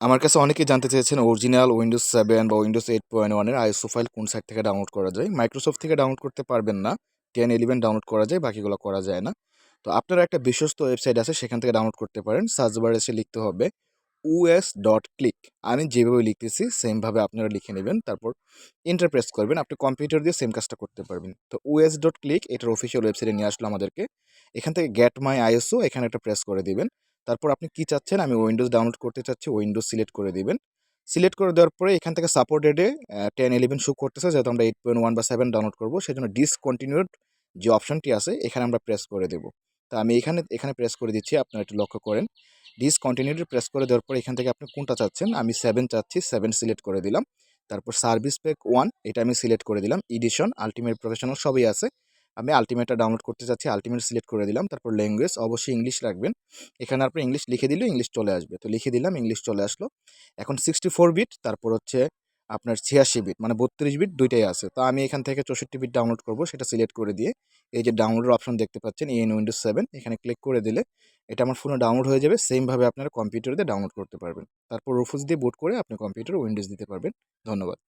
আমার কাছে অনেকেই জানতে চেয়েছেন অরিজিনাল উইন্ডোজ 7 বা উইন্ডোজ 8.1 এর আইএসও ফাইল কোন সাইট থেকে ডাউনলোড করা যায়। মাইক্রোসফট থেকে ডাউনলোড করতে পারবেন না। 1011 ডাউনলোড করা যায়, বাকিগুলো করা যায় না। তো আপনারা একটা বিশ্বস্ত ওয়েবসাইট আছে, সেখান থেকে ডাউনলোড করতে পারেন। সার্চ বারে এসে লিখতে হবে us.click। আমি যেভাবে লিখতেছি সেমভাবে আপনারা লিখে নেবেন, তারপর এন্টার প্রেস করবেন। আপনি কম্পিউটার দিয়ে সেম কাজটা করতে পারবেন। তো us.click এটার অফিসিয়াল ওয়েবসাইটে নিয়ে আসলো আমাদেরকে। এখান থেকে গেট মাই আইএসও এখানে একটা প্রেস করে দিবেন। তারপর আপনি কি চাচ্ছেন, আমি উইন্ডোজ ডাউনলোড করতে চাচ্ছি, উইন্ডোজ সিলেক্ট করে দিবেন। সিলেক্ট করে দেওয়ার পরে এখান থেকে সাপোর্টেডে 1011 শো করতেছে, যেহেতু আমরা 8.1 বা 7 ডাউনলোড করবো, সেজন্য ডিসকন্টিনিউড যে অপশনটি আছে এখানে আমরা প্রেস করে দেবো। তো আমি এখানে প্রেস করে দিচ্ছি, আপনারা একটু লক্ষ্য করেন। ডিসকন্টিনিউড প্রেস করে দেওয়ার পরে এখান থেকে আপনি কোনটা চাচ্ছেন, আমি 7 চাচ্ছি, 7 সিলেক্ট করে দিলাম। তারপর সার্ভিস প্যাক 1 এটা আমি সিলেক্ট করে দিলাম। এডিশন, আলটিমেট, প্রফেশনাল সবই আছে। আমি আলটিমেটটা ডাউনলোড করতে চাচ্ছি, আলটিমেট সিলেক্ট করে দিলাম। তারপর ল্যাঙ্গুয়েজ অবশ্যই ইংলিশ রাখবেন। এখানে আপনি ইংলিশ লিখে দিলে ইংলিশ চলে আসবে। তো লিখে দিলাম, ইংলিশ চলে আসলো। এখন 64 বিট, তারপর হচ্ছে আপনার 86 বিট, মানে 32 বিট দুইটাই আছে। তো আমি এখান থেকে 64 বিট ডাউনলোড করব, সেটা সিলেক্ট করে দিয়ে এই যে ডাউনলোডের অপশন দেখতে পাচ্ছেন ইন উইন্ডোজ 7, এখানে ক্লিক করে দিলে এটা আমার ফোনে ডাউনলোড হয়ে যাবে। সেমভাবে আপনারা কম্পিউটারে দিয়ে ডাউনলোড করতে পারবেন। তারপর রুফুজ দিয়ে বুট করে আপনি কম্পিউটারে উইন্ডোজ দিতে পারবেন। ধন্যবাদ।